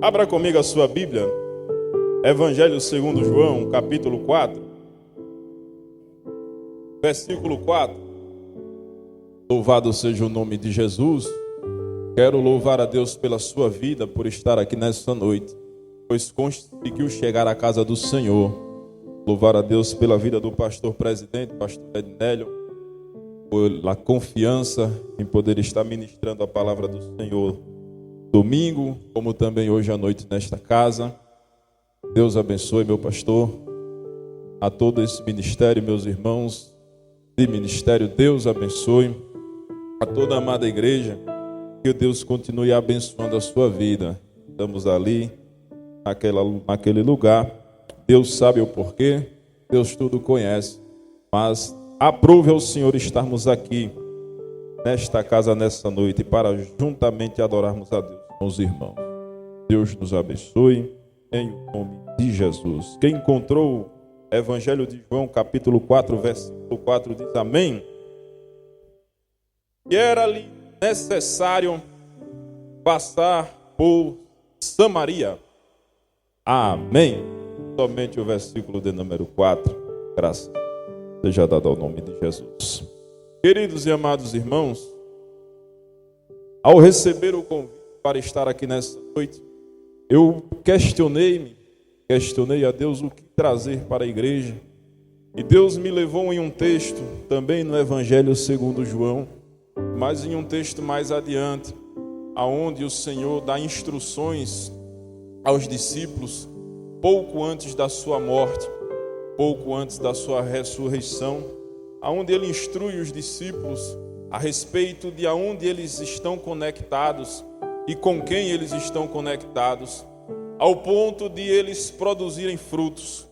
Abra comigo a sua Bíblia, Evangelho segundo João, capítulo 4, versículo 4. Louvado seja o nome de Jesus. Quero louvar a Deus pela sua vida, por estar aqui nesta noite, pois conseguiu chegar à casa do Senhor. Louvar a Deus pela vida do pastor presidente, pastor Ednélio, pela confiança em poder estar ministrando a palavra do Senhor domingo, como também hoje à noite nesta casa. Deus abençoe meu pastor, a todo esse ministério, meus irmãos de ministério, Deus abençoe a toda a amada igreja, que Deus continue abençoando a sua vida. Estamos ali, naquele lugar, Deus sabe o porquê, Deus tudo conhece, mas aprove ao Senhor estarmos aqui, nesta casa, nessa noite, para juntamente adorarmos a Deus com os irmãos. Deus nos abençoe, em nome de Jesus. Quem encontrou o Evangelho de João, capítulo 4, versículo 4, diz amém. E era-lhe necessário passar por Samaria. Amém. Somente o versículo de número 4. Graças seja dado ao nome de Jesus. Queridos e amados irmãos, ao receber o convite para estar aqui nessa noite, eu questionei a Deus o que trazer para a igreja. E Deus me levou em um texto, também no Evangelho segundo João, mas em um texto mais adiante, aonde o Senhor dá instruções aos discípulos, pouco antes da sua morte, pouco antes da sua ressurreição, aonde ele instrui os discípulos a respeito de aonde eles estão conectados e com quem eles estão conectados, ao ponto de eles produzirem frutos.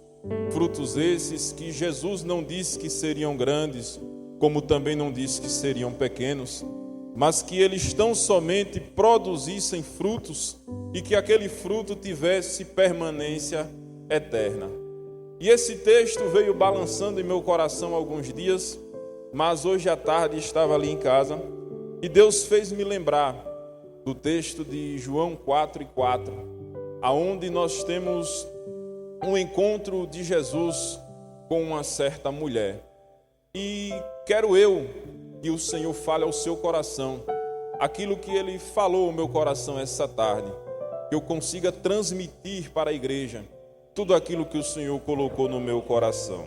Frutos esses que Jesus não disse que seriam grandes, como também não disse que seriam pequenos, mas que eles tão somente produzissem frutos e que aquele fruto tivesse permanência eterna. E esse texto veio balançando em meu coração há alguns dias, mas hoje à tarde estava ali em casa e Deus fez me lembrar do texto de João 4:4, aonde nós temos um encontro de Jesus com uma certa mulher. E quero eu que o Senhor fale ao seu coração aquilo que Ele falou ao meu coração essa tarde, que eu consiga transmitir para a igreja tudo aquilo que o Senhor colocou no meu coração.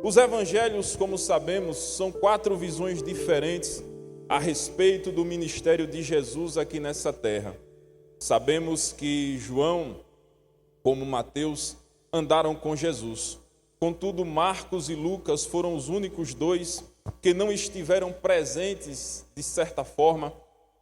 Os evangelhos, como sabemos, são 4 visões diferentes a respeito do ministério de Jesus aqui nessa terra. Sabemos que João, como Mateus, andaram com Jesus. Contudo, Marcos e Lucas foram os únicos 2 que não estiveram presentes, de certa forma,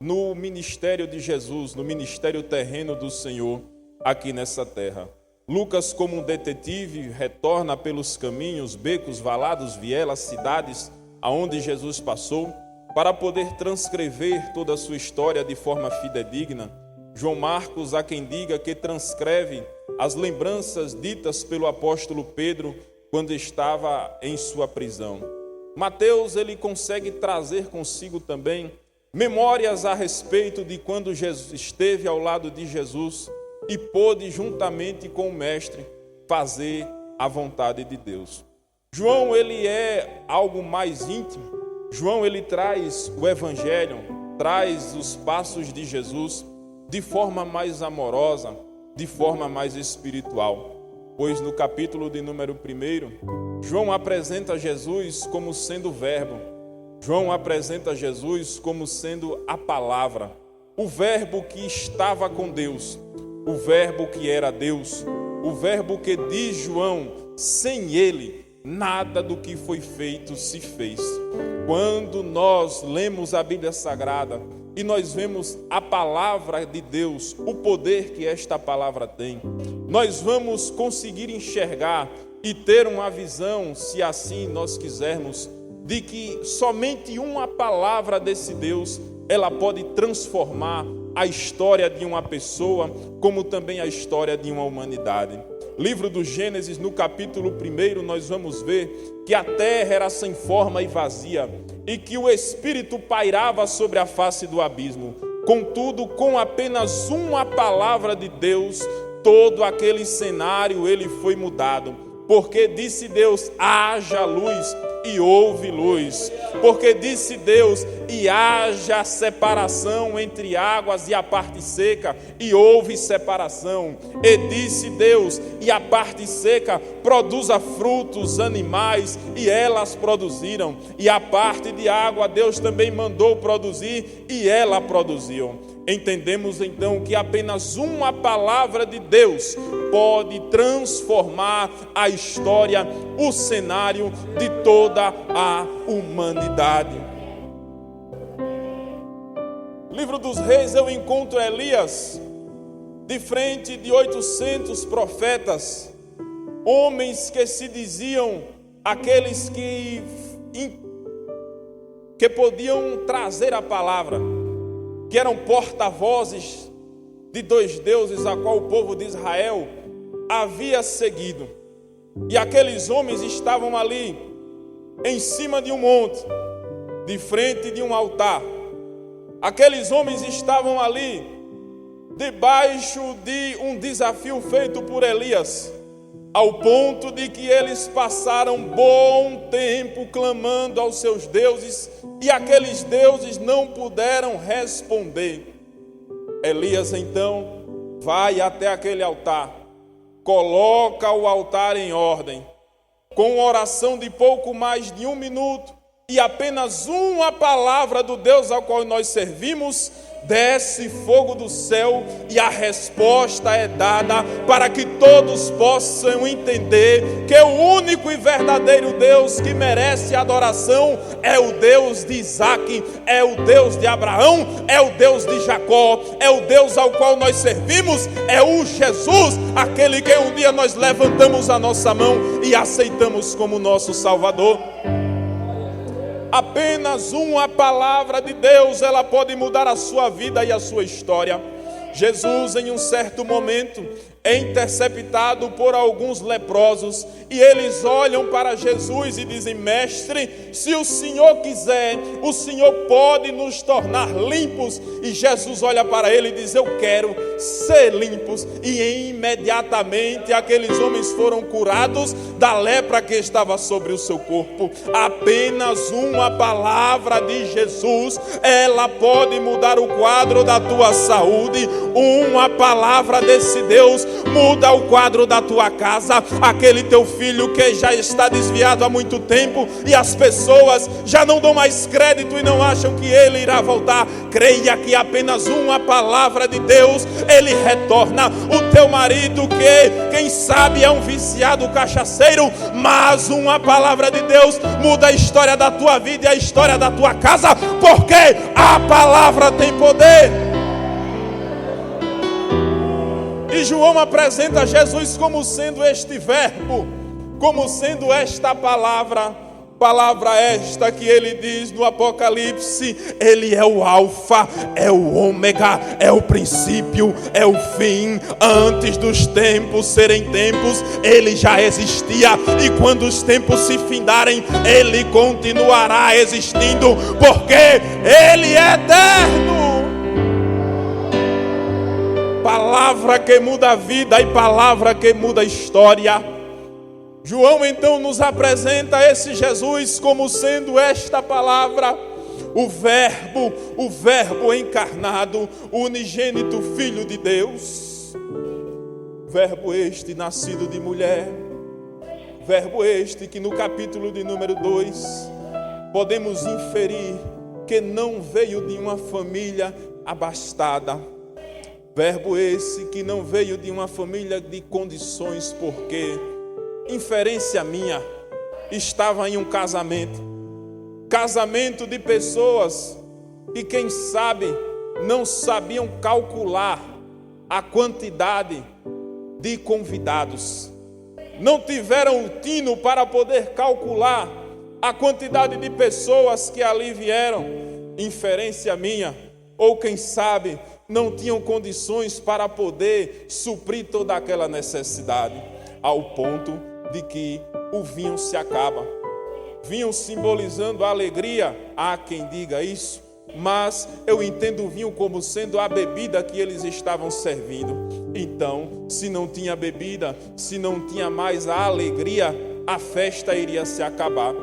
no ministério de Jesus, no ministério terreno do Senhor aqui nessa terra. Lucas, como um detetive, retorna pelos caminhos, becos, valados, vielas, cidades aonde Jesus passou, para poder transcrever toda a sua história de forma fidedigna. João Marcos, há quem diga que transcreve as lembranças ditas pelo apóstolo Pedro quando estava em sua prisão. Mateus, ele consegue trazer consigo também memórias a respeito de quando Jesus esteve ao lado de Jesus e pôde, juntamente com o mestre, fazer a vontade de Deus. João, ele é algo mais íntimo. João, ele traz o evangelho, traz os passos de Jesus de forma mais amorosa, de forma mais espiritual. Pois no capítulo de número 1, João apresenta Jesus como sendo o verbo. João apresenta Jesus como sendo a palavra, o verbo que estava com Deus, o verbo que era Deus, o verbo que, diz João, sem ele, nada do que foi feito se fez. Quando nós lemos a Bíblia Sagrada e nós vemos a palavra de Deus, o poder que esta palavra tem, nós vamos conseguir enxergar e ter uma visão, se assim nós quisermos, de que somente uma palavra desse Deus, ela pode transformar a história de uma pessoa, como também a história de uma humanidade. Livro do Gênesis, no capítulo 1, nós vamos ver que a terra era sem forma e vazia, e que o Espírito pairava sobre a face do abismo. Contudo, com apenas uma palavra de Deus, todo aquele cenário ele foi mudado. Porque disse Deus, haja luz, e houve luz. Porque disse Deus, e haja separação entre águas e a parte seca, e houve separação. E disse Deus, e a parte seca produza frutos, animais, e elas produziram. E a parte de água Deus também mandou produzir, e ela produziu. Entendemos então que apenas uma palavra de Deus pode transformar a história, o cenário de toda a humanidade. No livro dos Reis eu encontro Elias de frente de 800 profetas, homens que se diziam aqueles que podiam trazer a palavra, que eram porta-vozes de dois deuses a qual o povo de Israel havia seguido. E aqueles homens estavam ali, em cima de um monte, de frente de um altar. Aqueles homens estavam ali, debaixo de um desafio feito por Elias, ao ponto de que eles passaram bom tempo clamando aos seus deuses, e aqueles deuses não puderam responder. Elias então vai até aquele altar, coloca o altar em ordem, com uma oração de pouco mais de 1 minuto, e apenas uma palavra do Deus ao qual nós servimos, desce fogo do céu e a resposta é dada para que todos possam entender que o único e verdadeiro Deus que merece adoração é o Deus de Isaac, é o Deus de Abraão, é o Deus de Jacó, é o Deus ao qual nós servimos, é o Jesus, aquele que um dia nós levantamos a nossa mão e aceitamos como nosso Salvador. Apenas uma palavra de Deus, ela pode mudar a sua vida e a sua história. Jesus, em um certo momento, é interceptado por alguns leprosos, e eles olham para Jesus e dizem: mestre, se o Senhor quiser, o Senhor pode nos tornar limpos. E Jesus olha para ele e diz: eu quero ser limpos. E imediatamente aqueles homens foram curados da lepra que estava sobre o seu corpo. Apenas uma palavra de Jesus, ela pode mudar o quadro da tua saúde. Uma palavra desse Deus muda o quadro da tua casa. Aquele teu filho que já está desviado há muito tempo e as pessoas já não dão mais crédito e não acham que ele irá voltar, creia que apenas uma palavra de Deus ele retorna. O teu marido que quem sabe é um viciado cachaceiro, mas uma palavra de Deus muda a história da tua vida e a história da tua casa, porque a palavra tem poder. E João apresenta Jesus como sendo este verbo, como sendo esta palavra esta que ele diz no Apocalipse: ele é o alfa, é o ômega, é o princípio, é o fim. Antes dos tempos serem tempos, ele já existia, e quando os tempos se findarem, ele continuará existindo, porque ele é eterno. Palavra que muda a vida e palavra que muda a história. João então nos apresenta esse Jesus como sendo esta palavra, o verbo encarnado, o unigênito Filho de Deus. Verbo este nascido de mulher, verbo este que no capítulo de número 2 podemos inferir que não veio de uma família abastada. Verbo esse que não veio de uma família de condições, porque inferência minha, estava em um casamento de pessoas que, quem sabe, não sabiam calcular a quantidade de convidados, não tiveram o tino para poder calcular a quantidade de pessoas que ali vieram. Inferência minha, ou quem sabe, não tinham condições para poder suprir toda aquela necessidade, ao ponto de que o vinho se acaba. Vinho simbolizando a alegria, há quem diga isso, mas eu entendo o vinho como sendo a bebida que eles estavam servindo. Então, se não tinha bebida, se não tinha mais a alegria, a festa iria se acabar.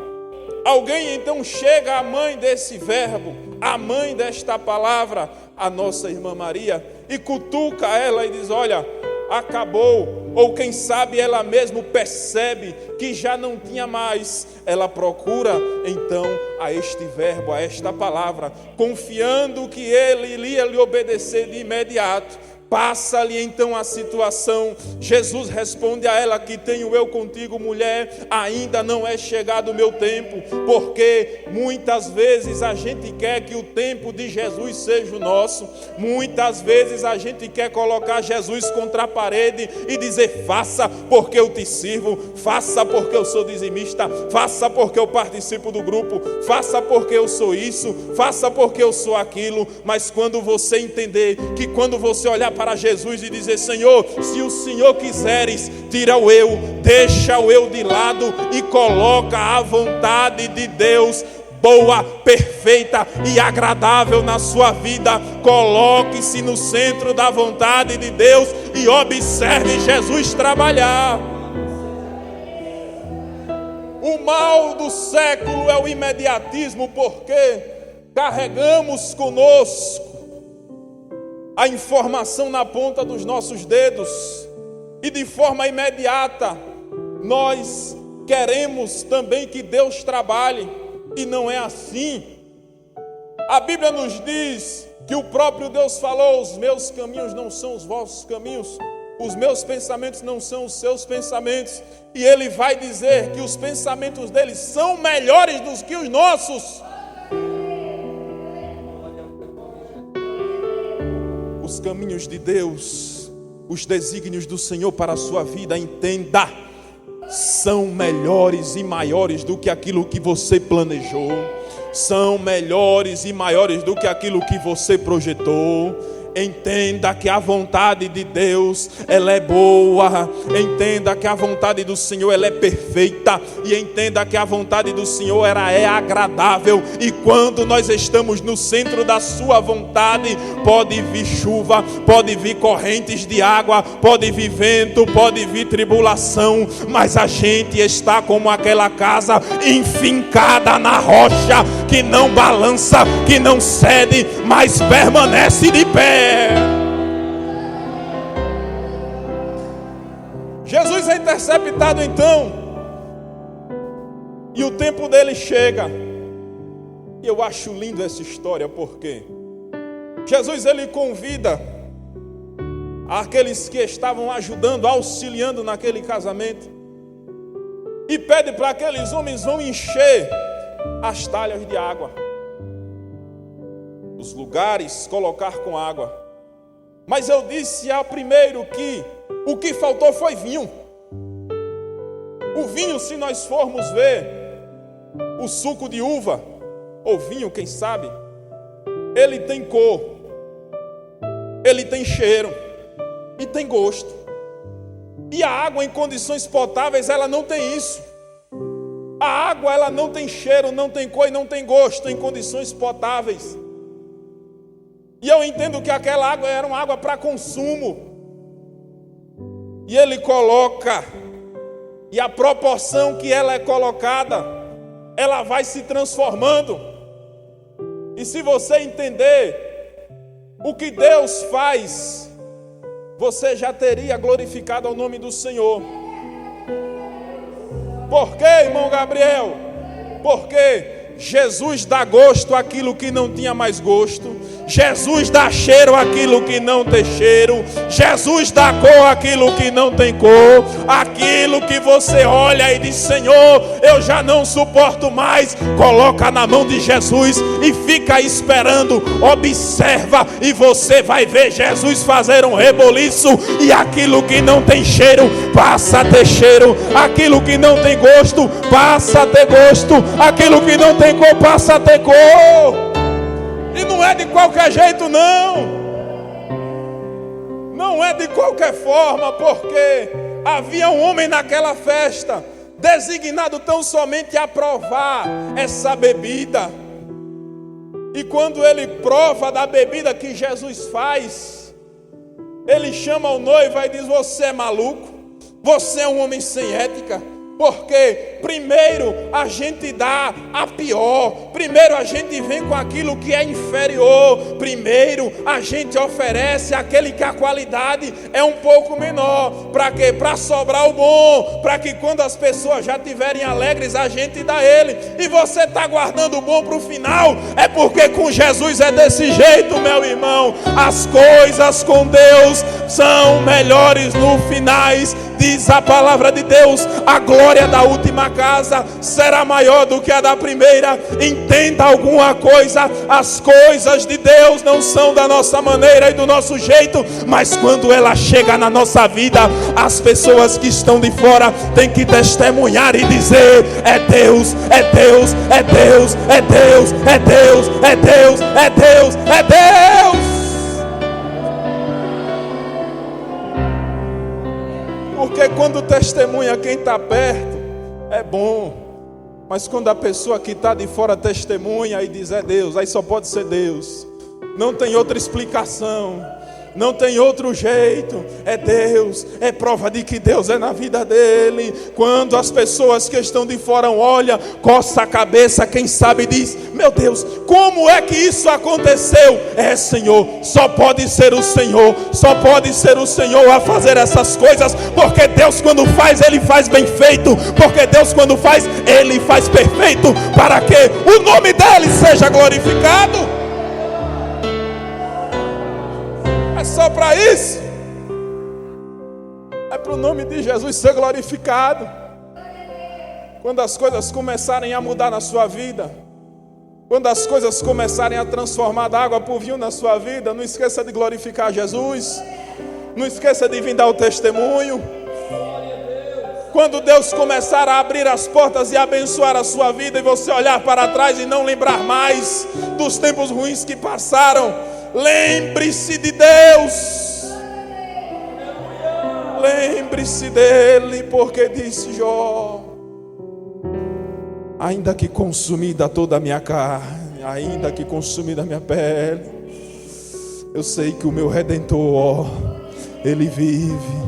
Alguém então chega à mãe desse verbo, à mãe desta palavra, a nossa irmã Maria, e cutuca ela e diz: olha, acabou. Ou quem sabe ela mesmo percebe que já não tinha mais. Ela procura então a este verbo, a esta palavra, confiando que ele iria lhe obedecer de imediato. Passa-lhe então a situação. Jesus responde a ela: que tenho eu contigo, mulher? Ainda não é chegado o meu tempo. Porque muitas vezes a gente quer que o tempo de Jesus seja o nosso. Muitas vezes a gente quer colocar Jesus contra a parede e dizer: faça porque eu te sirvo, faça porque eu sou dizimista, faça porque eu participo do grupo, faça porque eu sou isso, faça porque eu sou aquilo. Mas quando você entender que quando você olhar para Jesus e dizer: Senhor, se o Senhor quiseres, tira o eu, deixa o eu de lado e coloca a vontade de Deus boa, perfeita e agradável na sua vida. Coloque-se no centro da vontade de Deus e observe Jesus trabalhar. O mal do século é o imediatismo, porque carregamos conosco a informação na ponta dos nossos dedos e de forma imediata nós queremos também que Deus trabalhe, e não é assim. A Bíblia nos diz que o próprio Deus falou: os meus caminhos não são os vossos caminhos, os meus pensamentos não são os seus pensamentos. E Ele vai dizer que os pensamentos dele são melhores do que os nossos. Os caminhos de Deus, os desígnios do Senhor para a sua vida, entenda, são melhores e maiores do que aquilo que você planejou. São melhores e maiores do que aquilo que você projetou. Entenda que a vontade de Deus, ela é boa. Entenda que a vontade do Senhor, ela é perfeita. E entenda que a vontade do Senhor, ela é agradável. E quando nós estamos no centro da sua vontade, pode vir chuva, pode vir correntes de água, pode vir vento, pode vir tribulação, mas a gente está como aquela casa enfincada na rocha, que não balança, que não cede, mas permanece de pé. Jesus é interceptado então, e o tempo dele chega. E eu acho lindo essa história, porque Jesus, ele convida aqueles que estavam ajudando, auxiliando naquele casamento, e pede para que aqueles homens vão encher as talhas de água, os lugares colocar com água. Mas eu disse ao primeiro que o que faltou foi vinho. O vinho, se nós formos ver o suco de uva, ou vinho, quem sabe, ele tem cor, ele tem cheiro e tem gosto. E a água em condições potáveis, ela não tem isso. A água, ela não tem cheiro, não tem cor e não tem gosto em condições potáveis. E eu entendo que aquela água era uma água para consumo. E ele coloca, e a proporção que ela é colocada, ela vai se transformando. E se você entender o que Deus faz, você já teria glorificado ao nome do Senhor. Por quê, irmão Gabriel? Porque Jesus dá gosto àquilo que não tinha mais gosto. Jesus dá cheiro àquilo que não tem cheiro. Jesus dá cor àquilo que não tem cor. Aquilo que você olha e diz: Senhor, eu já não suporto mais, coloca na mão de Jesus e fica esperando. Observa e você vai ver Jesus fazer um reboliço. E aquilo que não tem cheiro passa a ter cheiro. Aquilo que não tem gosto passa a ter gosto. Aquilo que não tem cor passa a ter cor. E não é de qualquer jeito, não. Não é de qualquer forma, porque havia um homem naquela festa designado tão somente a provar essa bebida. E quando ele prova da bebida que Jesus faz, ele chama o noivo e diz: você é maluco? Você é um homem sem ética? Porque primeiro a gente dá a pior, primeiro a gente vem com aquilo que é inferior, primeiro a gente oferece aquele que a qualidade é um pouco menor. Para quê? Para sobrar o bom, para que quando as pessoas já estiverem alegres, a gente dá ele. E você está guardando o bom para o final, é porque com Jesus é desse jeito, meu irmão. As coisas com Deus são melhores no finais. Diz a palavra de Deus: a glória da última casa será maior do que a da primeira. Entenda alguma coisa: as coisas de Deus não são da nossa maneira e do nosso jeito, mas quando ela chega na nossa vida, as pessoas que estão de fora têm que testemunhar e dizer: é Deus, é Deus, é Deus, é Deus, é Deus, é Deus, é Deus, é Deus. Porque quando testemunha quem está perto, é bom. Mas quando a pessoa que está de fora testemunha e diz: é Deus, aí só pode ser Deus. Não tem outra explicação. Não tem outro jeito. É Deus. É prova de que Deus é na vida dele. Quando as pessoas que estão de fora olham, coça a cabeça, quem sabe diz: meu Deus, como é que isso aconteceu? É, Senhor, só pode ser o Senhor. Só pode ser o Senhor a fazer essas coisas. Porque Deus quando faz, Ele faz bem feito. Porque Deus quando faz, Ele faz perfeito, para que o nome dEle seja glorificado. É só para isso. É para o nome de Jesus ser glorificado. Quando as coisas começarem a mudar na sua vida, quando as coisas começarem a transformar da água para o vinho na sua vida, não esqueça de glorificar Jesus. Não esqueça de vir dar o testemunho. Quando Deus começar a abrir as portas e abençoar a sua vida, e você olhar para trás e não lembrar mais dos tempos ruins que passaram, lembre-se de Deus. Lembre-se dele, porque disse Jó: ainda que consumida toda a minha carne, ainda que consumida a minha pele, eu sei que o meu Redentor, Ele vive.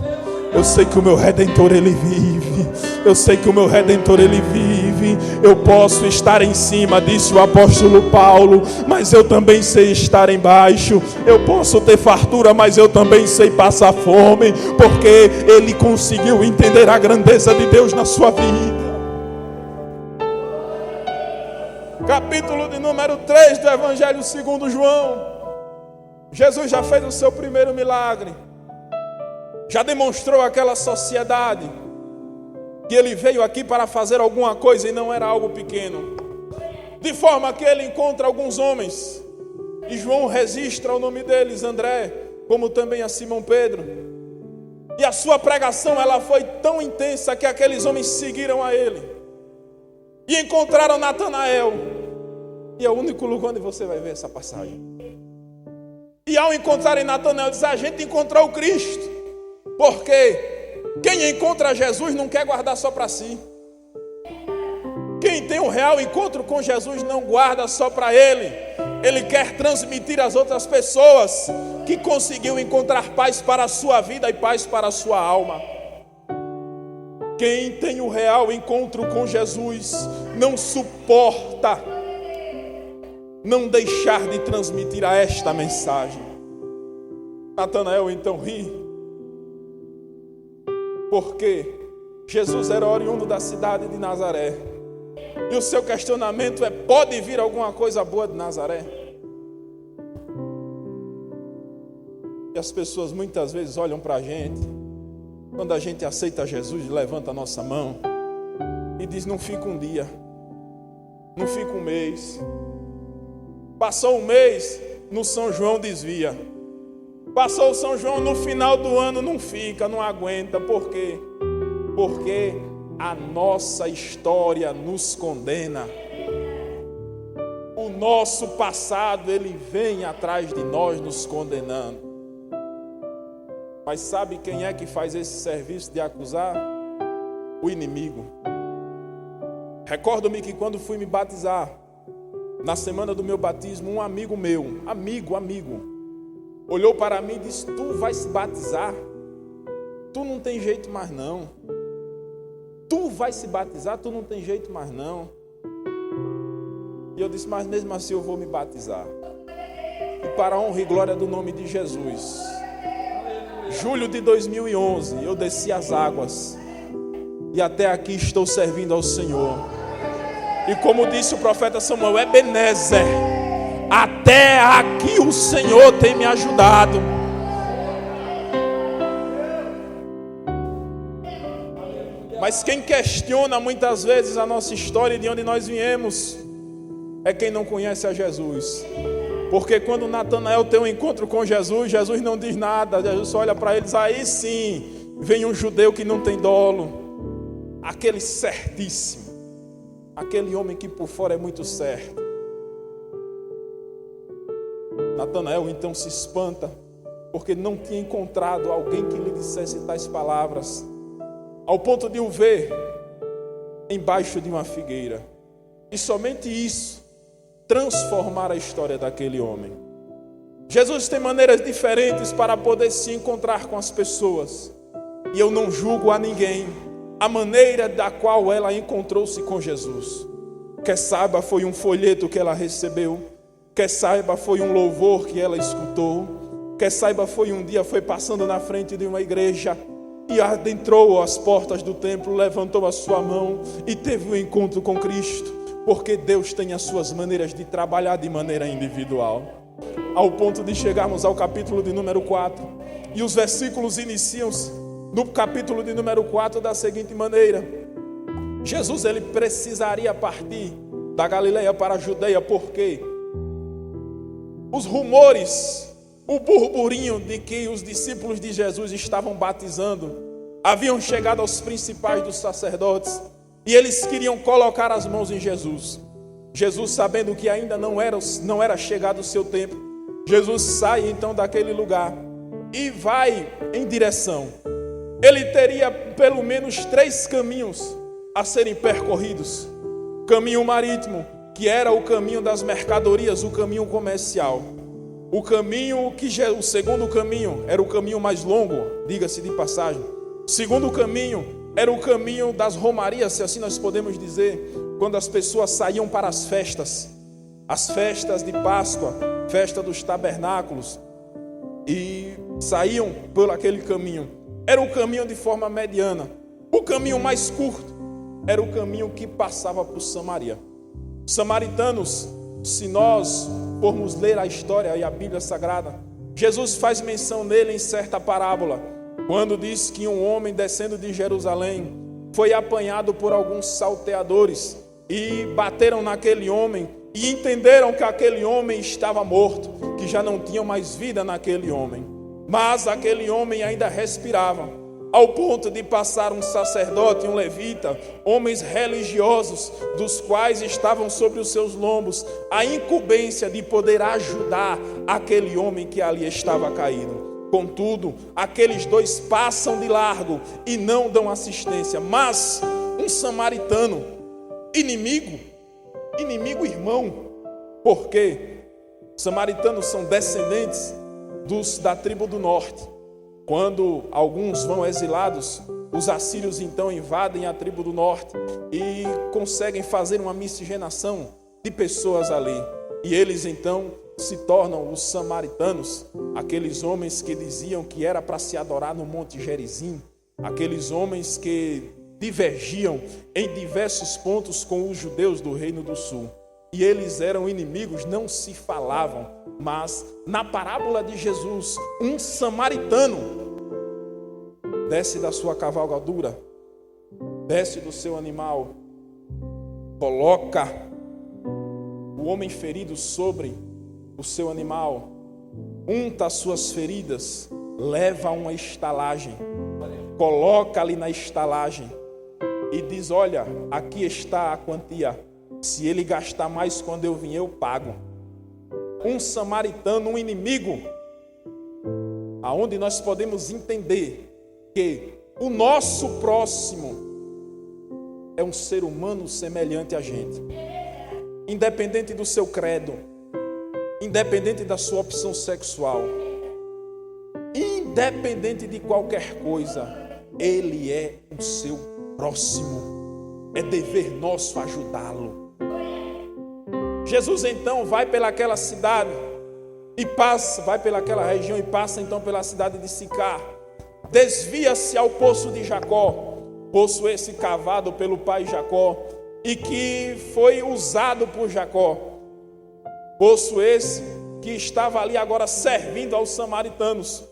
Eu sei que o meu Redentor, Ele vive. Eu sei que o meu Redentor, Ele vive. Eu posso estar em cima, disse o apóstolo Paulo, mas eu também sei estar embaixo. Eu posso ter fartura, mas eu também sei passar fome, porque ele conseguiu entender a grandeza de Deus na sua vida. Capítulo de número 3 do Evangelho segundo João. Jesus já fez o seu primeiro milagre. Já demonstrou àquela sociedade que ele veio aqui para fazer alguma coisa e não era algo pequeno. De forma que ele encontra alguns homens, e João registra o nome deles, André, como também a Simão Pedro. E a sua pregação, ela foi tão intensa que aqueles homens seguiram a ele e encontraram Natanael. E é o único lugar onde você vai ver essa passagem. E ao encontrarem Natanael, diz: a gente encontrou o Cristo. Porque quem encontra Jesus não quer guardar só para si. Quem tem um real encontro com Jesus não guarda só para ele. Ele quer transmitir às outras pessoas que conseguiu encontrar paz para a sua vida e paz para a sua alma. Quem tem um real encontro com Jesus não suporta não deixar de transmitir a esta mensagem. Natanael então ri, porque Jesus era oriundo da cidade de Nazaré. E o seu questionamento é: pode vir alguma coisa boa de Nazaré? E as pessoas muitas vezes olham para a gente, quando a gente aceita Jesus, levanta a nossa mão e diz: não fica um dia, não fica um mês. Passou um mês, no São João desvia. Passou o São João, no final do ano não fica, não aguenta. Por quê? Porque a nossa história nos condena. O nosso passado, ele vem atrás de nós nos condenando. Mas sabe quem é que faz esse serviço de acusar? O inimigo. Recordo-me que quando fui me batizar, Na semana do meu batismo, um amigo meu, amigo, olhou para mim e disse: tu vai se batizar? Tu não tem jeito mais não. Tu vai se batizar? Tu não tem jeito mais não. E eu disse: mas mesmo assim eu vou me batizar. E para a honra e glória do nome de Jesus, julho de 2011, eu desci as águas. E até aqui estou servindo ao Senhor. E como disse o profeta Samuel, Ebenezer, até aqui o Senhor tem me ajudado. Mas quem questiona muitas vezes a nossa história e de onde nós viemos é quem não conhece a Jesus. Porque quando Natanael tem um encontro com Jesus, Jesus não diz nada. Jesus só olha para eles: aí sim, vem um judeu que não tem dolo. Aquele certíssimo, aquele homem que por fora é muito certo. Natanael então se espanta, porque não tinha encontrado alguém que lhe dissesse tais palavras, ao ponto de o ver embaixo de uma figueira. E somente isso transformar a história daquele homem. Jesus tem maneiras diferentes para poder se encontrar com as pessoas. E eu não julgo a ninguém a maneira da qual ela encontrou-se com Jesus. Quer saiba foi um folheto que ela recebeu, quer saiba foi um louvor que ela escutou, quer saiba foi um dia foi passando na frente de uma igreja e adentrou as portas do templo, levantou a sua mão e teve um encontro com Cristo. Porque Deus tem as suas maneiras de trabalhar de maneira individual. Ao ponto de chegarmos ao capítulo de número 4. E os versículos iniciam-se no capítulo de número 4 da seguinte maneira: Jesus ele precisaria partir da Galileia para a Judeia, porque os rumores, o burburinho de que os discípulos de Jesus estavam batizando haviam chegado aos principais dos sacerdotes. E eles queriam colocar as mãos em Jesus. Jesus, sabendo que ainda não era chegado o seu tempo, Jesus sai então daquele lugar e vai em direção. Ele teria pelo menos 3 caminhos a serem percorridos. Caminho marítimo, que era o caminho das mercadorias, o caminho comercial. O segundo caminho era o caminho mais longo, diga-se de passagem. O segundo caminho era o caminho das romarias, se assim nós podemos dizer, quando as pessoas saíam para as festas de Páscoa, festa dos tabernáculos, e saíam por aquele caminho. Era o caminho de forma mediana. O caminho mais curto era o caminho que passava por Samaria. Os samaritanos, se nós formos ler a história e a Bíblia Sagrada, Jesus faz menção nele em certa parábola, quando diz que um homem descendo de Jerusalém foi apanhado por alguns salteadores e bateram naquele homem e entenderam que aquele homem estava morto, que já não tinha mais vida naquele homem. Mas aquele homem ainda respirava, ao ponto de passar um sacerdote e um levita, homens religiosos, dos quais estavam sobre os seus lombos a incumbência de poder ajudar aquele homem que ali estava caído. Contudo, aqueles dois passam de largo e não dão assistência. Mas um samaritano, inimigo irmão, porque samaritanos são descendentes da tribo do norte. Quando alguns vão exilados, os assírios então invadem a tribo do norte e conseguem fazer uma miscigenação de pessoas ali. E eles então se tornam os samaritanos, aqueles homens que diziam que era para se adorar no Monte Gerizim, aqueles homens que divergiam em diversos pontos com os judeus do Reino do Sul. E eles eram inimigos, não se falavam. Mas na parábola de Jesus, um samaritano desce da sua cavalgadura, desce do seu animal, coloca o homem ferido sobre o seu animal, unta as suas feridas, leva a uma estalagem, coloca ali na estalagem e diz: olha, aqui está a quantia, se ele gastar mais quando eu vim, eu pago. Um samaritano, um inimigo, aonde nós podemos entender que o nosso próximo é um ser humano semelhante a gente. independente do seu credo, independente da sua opção sexual, independente de qualquer coisa, Ele é o seu próximo. É dever nosso ajudá-lo. Jesus então vai pelaquela cidade e passa, vai pelaquela região e passa então pela cidade de Sicar. Desvia-se ao poço de Jacó, poço esse cavado pelo pai Jacó e que foi usado por Jacó. Poço esse que estava ali agora servindo aos samaritanos.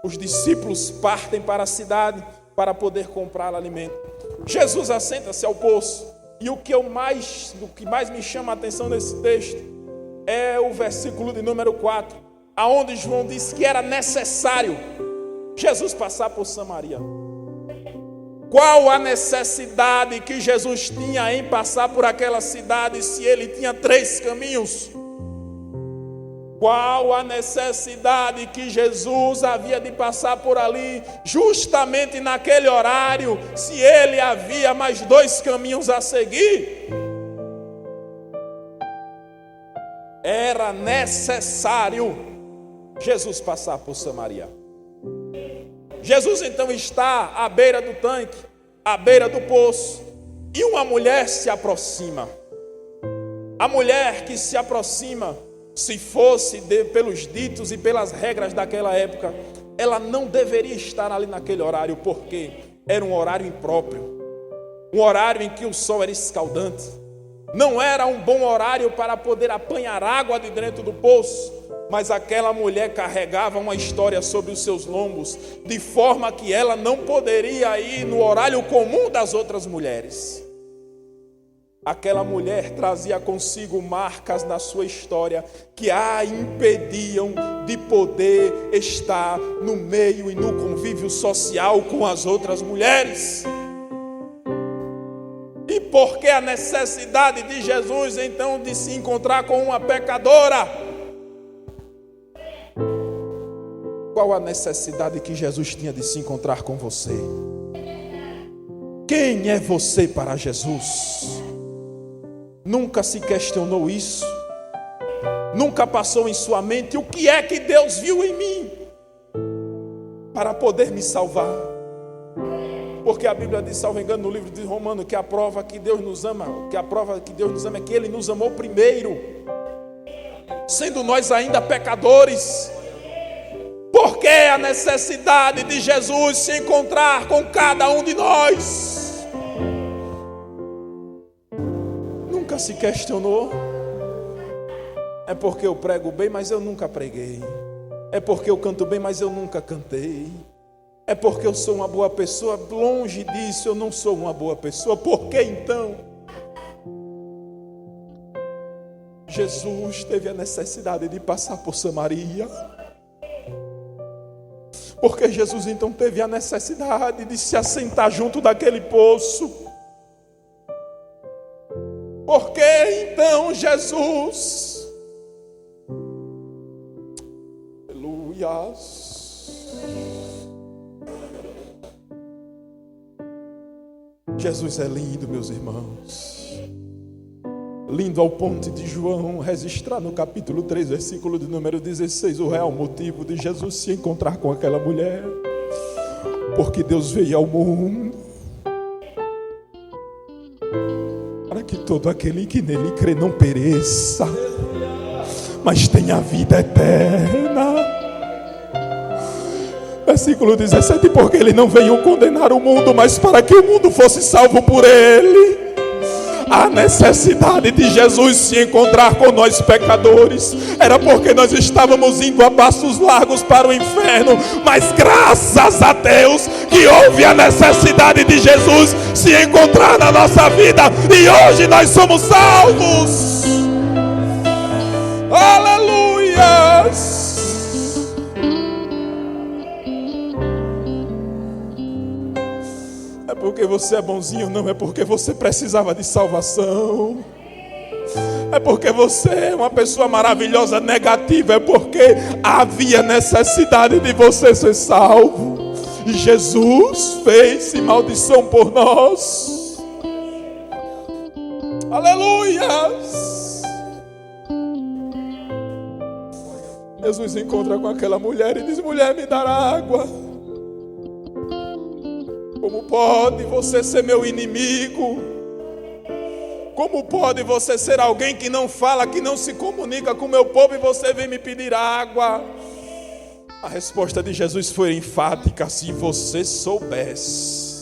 Os discípulos partem para a cidade para poder comprar alimento. Jesus assenta-se ao poço. E o que mais me chama a atenção nesse texto é o versículo de número 4, aonde João diz que era necessário Jesus passar por Samaria. Qual a necessidade que Jesus tinha em passar por aquela cidade se ele tinha 3 caminhos? Qual a necessidade que Jesus havia de passar por ali, justamente naquele horário, se ele havia mais 2 caminhos a seguir? Era necessário Jesus passar por Samaria. Jesus então está à beira do tanque, à beira do poço, e uma mulher se aproxima. A mulher que se aproxima, se fosse pelos ditos e pelas regras daquela época, ela não deveria estar ali naquele horário, porque era um horário impróprio, um horário em que o sol era escaldante. Não era um bom horário para poder apanhar água de dentro do poço, mas aquela mulher carregava uma história sobre os seus lombos, de forma que ela não poderia ir no horário comum das outras mulheres. Aquela mulher trazia consigo marcas na sua história que a impediam de poder estar no meio e no convívio social com as outras mulheres. E por que a necessidade de Jesus então de se encontrar com uma pecadora? Qual a necessidade que Jesus tinha de se encontrar com você? Quem é você para Jesus? Nunca se questionou isso? Nunca passou em sua mente o que é que Deus viu em mim para poder me salvar? Porque a Bíblia diz, salvo engano, no livro de Romanos, que a prova que Deus nos ama, é que Ele nos amou primeiro, sendo nós ainda pecadores. Por que a necessidade de Jesus se encontrar com cada um de nós? Nunca se questionou? É porque eu prego bem, mas eu nunca preguei. É porque eu canto bem, mas eu nunca cantei. É porque eu sou uma boa pessoa? Longe disso, eu não sou uma boa pessoa. Por que então Jesus teve a necessidade de passar por Samaria? Porque Jesus então teve a necessidade de se assentar junto daquele poço? Por que então Jesus, aleluias, Jesus é lindo, meus irmãos, lindo ao ponto de João registrar no capítulo 3, versículo de número 16, o real motivo de Jesus se encontrar com aquela mulher. Porque Deus veio ao mundo para que todo aquele que nele crê não pereça, mas tenha vida eterna. Versículo 17, porque ele não veio condenar o mundo, mas para que o mundo fosse salvo por ele. A necessidade de Jesus se encontrar com nós pecadores era porque nós estávamos indo a passos largos para o inferno, mas graças a Deus que houve a necessidade de Jesus se encontrar na nossa vida, e hoje nós somos salvos. Aleluias! É porque você é bonzinho, não é porque você precisava de salvação. É porque você é uma pessoa maravilhosa, negativa. É porque havia necessidade de você ser salvo. E Jesus fez maldição por nós. Aleluias! Jesus encontra com aquela mulher e diz: mulher, me dará água. Como pode você ser meu inimigo? Como pode você ser alguém que não fala, que não se comunica com o meu povo, e você vem me pedir água? A resposta de Jesus foi enfática: se você soubesse.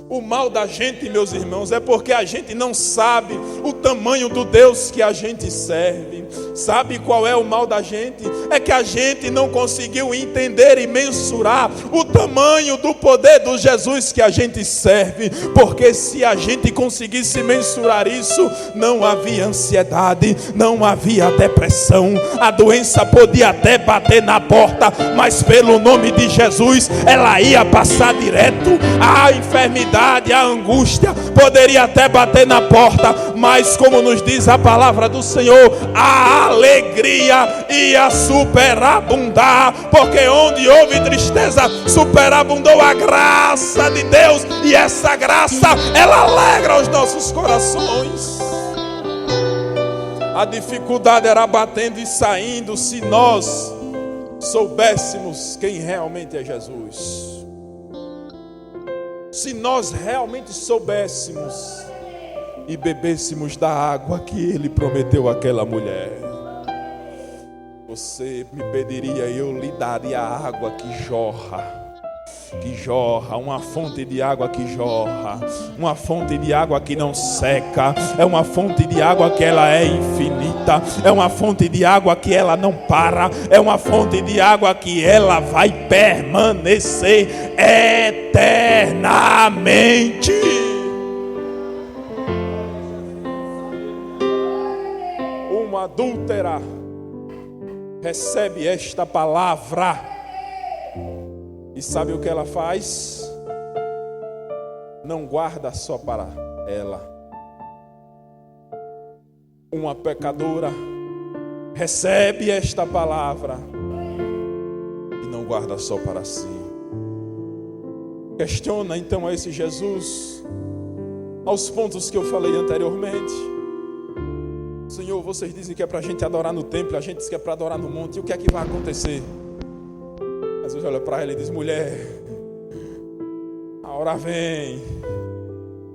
O mal da gente, meus irmãos, é porque a gente não sabe o tamanho do Deus que a gente serve. Sabe qual é o mal da gente? É que a gente não conseguiu entender e mensurar o tamanho do poder do Jesus que a gente serve. Porque se a gente conseguisse mensurar isso, não havia ansiedade, não havia depressão. A doença podia até bater na porta, mas pelo nome de Jesus ela ia passar direto. A enfermidade, a angústia poderia até bater na porta, mas como nos diz a palavra do Senhor, a alegria ia superabundar, porque onde houve tristeza, superabundou a graça de Deus, e essa graça, ela alegra os nossos corações. A dificuldade era batendo e saindo, se nós soubéssemos quem realmente é Jesus. Se nós realmente soubéssemos e bebêssemos da água que Ele prometeu àquela mulher, você me pediria e eu lhe daria a água que jorra, uma fonte de água que jorra, uma fonte de água que não seca, é uma fonte de água que ela é infinita, é uma fonte de água que ela não para, é uma fonte de água que ela vai permanecer eternamente. Uma adúltera recebe esta palavra e sabe o que ela faz? Não guarda só para ela. Uma pecadora recebe esta palavra e não guarda só para si. Questiona então a esse Jesus aos pontos que eu falei anteriormente. Senhor, vocês dizem que é para a gente adorar no templo, a gente diz que é para adorar no monte, e o que é que vai acontecer? Jesus olha para ela e diz: mulher, a hora vem,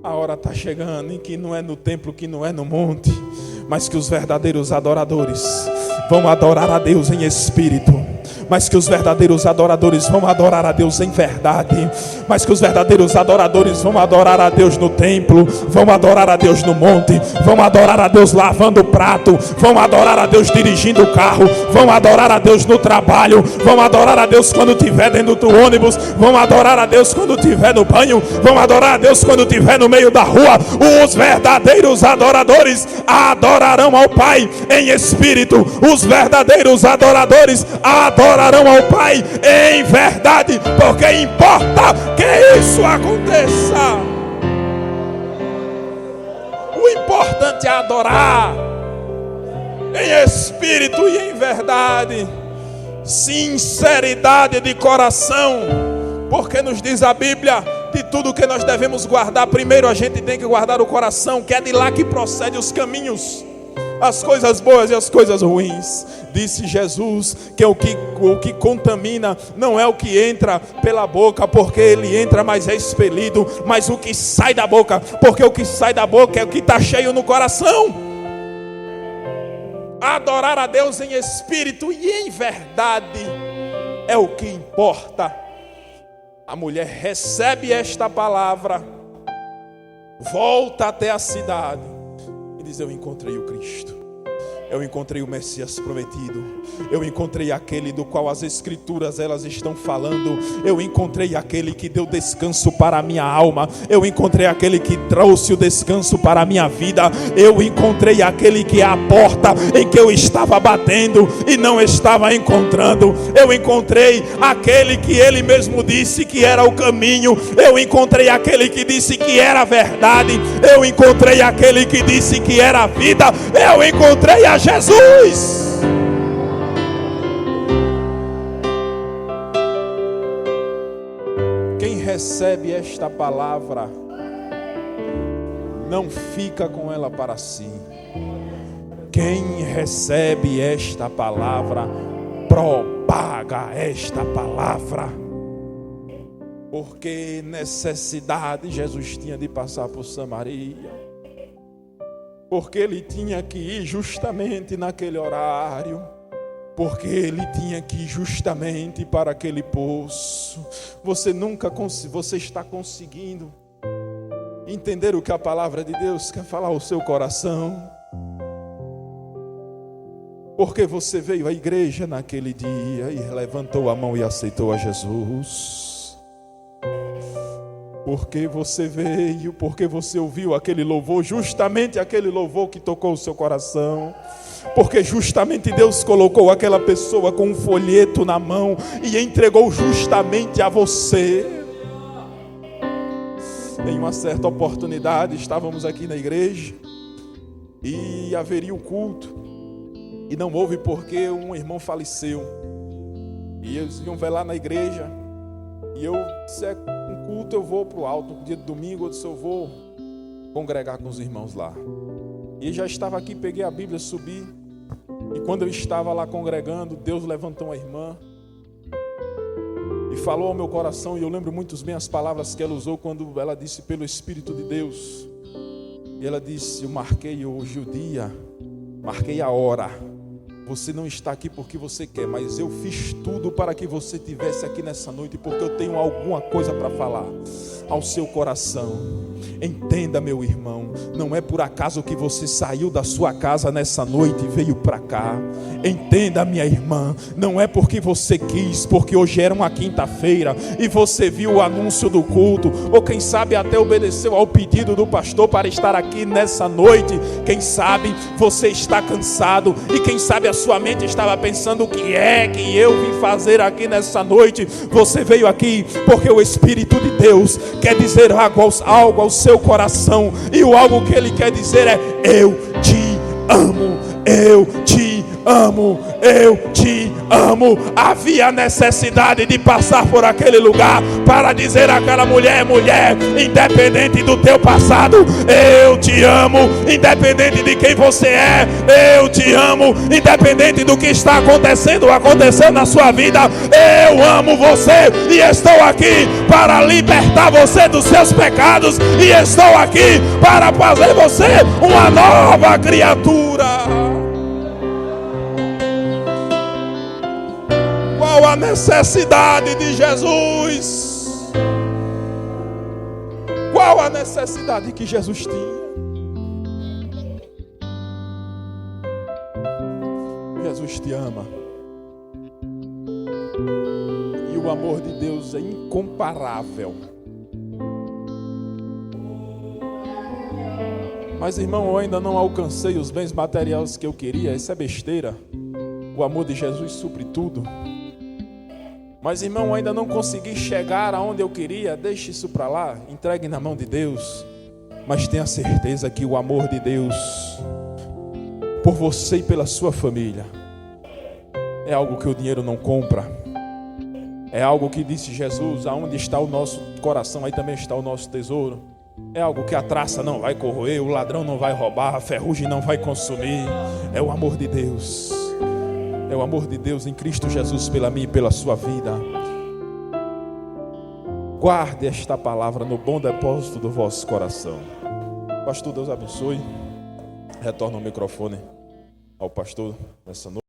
a hora está chegando em que não é no templo, que não é no monte, mas que os verdadeiros adoradores vão adorar a Deus em espírito, mas que os verdadeiros adoradores vão adorar a Deus em verdade, mas que os verdadeiros adoradores vão adorar a Deus no templo, vão adorar a Deus no monte, vão adorar a Deus lavando o prato, vão adorar a Deus dirigindo o carro, vão adorar a Deus no trabalho, vão adorar a Deus quando estiver dentro do ônibus, vão adorar a Deus quando estiver no banho, vão adorar a Deus quando estiver no meio da rua. Os verdadeiros adoradores adorarão ao Pai em espírito, os verdadeiros adoradores adorarão ao Pai em verdade, porque importa que isso aconteça. O importante é adorar em espírito e em verdade, sinceridade de coração, porque nos diz a Bíblia, de tudo que nós devemos guardar, primeiro a gente tem que guardar o coração, que é de lá que procede os caminhos, as coisas boas e as coisas ruins. Disse Jesus que o que contamina não é o que entra pela boca, porque ele entra, mas é expelido, mas o que sai da boca, porque o que sai da boca é o que está cheio no coração. Adorar a Deus em espírito e em verdade é o que importa. A mulher recebe esta palavra, volta até a cidade e diz: eu encontrei o Cristo, eu encontrei o Messias prometido, eu encontrei aquele do qual as Escrituras elas estão falando, eu encontrei aquele que deu descanso para a minha alma, eu encontrei aquele que trouxe o descanso para a minha vida, eu encontrei aquele que é a porta em que eu estava batendo e não estava encontrando, eu encontrei aquele que ele mesmo disse que era o caminho, eu encontrei aquele que disse que era a verdade, eu encontrei aquele que disse que era a vida, eu encontrei a Jesus. Quem recebe esta palavra não fica com ela para si. Quem recebe esta palavra propaga esta palavra. Porque necessidade Jesus tinha de passar por Samaria. Porque ele tinha que ir justamente naquele horário. Porque ele tinha que ir justamente para aquele poço. Você está conseguindo entender o que a palavra de Deus quer falar ao seu coração? Porque você veio à igreja naquele dia e levantou a mão e aceitou a Jesus. Porque você veio, porque você ouviu aquele louvor, justamente aquele louvor que tocou o seu coração. Porque justamente Deus colocou aquela pessoa com um folheto na mão e entregou justamente a você. Em uma certa oportunidade, estávamos aqui na igreja e haveria o culto. E não houve porque um irmão faleceu. E eles iam velar na igreja. E eu disse, um culto eu vou para o alto, no dia de domingo eu disse, eu vou congregar com os irmãos lá. E já estava aqui, peguei a Bíblia, subi. E quando eu estava lá congregando, Deus levantou uma irmã e falou ao meu coração. E eu lembro muito bem as palavras que ela usou quando ela disse pelo Espírito de Deus. E ela disse, eu marquei hoje o dia, marquei a hora. Você não está aqui porque você quer, mas eu fiz tudo para que você estivesse aqui nessa noite, porque eu tenho alguma coisa para falar ao seu coração. Entenda, meu irmão, não é por acaso que você saiu da sua casa nessa noite e veio para cá. Entenda, minha irmã, não é porque você quis, porque hoje era uma quinta-feira e você viu o anúncio do culto, ou quem sabe até obedeceu ao pedido do pastor para estar aqui nessa noite. Quem sabe você está cansado e quem sabe a sua mente estava pensando, o que é que eu vim fazer aqui nessa noite? Você veio aqui porque o Espírito de Deus quer dizer algo ao seu coração, e o algo que ele quer dizer é: eu te amo, eu te amo, eu te amo. Havia necessidade de passar por aquele lugar para dizer àquela mulher, independente do teu passado, eu te amo, independente de quem você é, eu te amo, independente do que está acontecendo na sua vida, eu amo você e estou aqui para libertar você dos seus pecados, e estou aqui para fazer você uma nova criatura. Qual a necessidade de Jesus? Qual a necessidade que Jesus tinha? Jesus te ama. E o amor de Deus é incomparável. Mas, irmão, eu ainda não alcancei os bens materiais que eu queria. Isso é besteira. O amor de Jesus supre tudo. Mas, irmão, ainda não consegui chegar aonde eu queria. Deixe isso para lá, entregue na mão de Deus. Mas tenha certeza que o amor de Deus por você e pela sua família é algo que o dinheiro não compra. É algo que, disse Jesus, aonde está o nosso coração, aí também está o nosso tesouro. É algo que a traça não vai corroer, o ladrão não vai roubar, a ferrugem não vai consumir. É o amor de Deus. É o amor de Deus em Cristo Jesus pela minha e pela sua vida. Guarde esta palavra no bom depósito do vosso coração. Pastor, Deus abençoe. Retorna o microfone ao pastor nessa noite.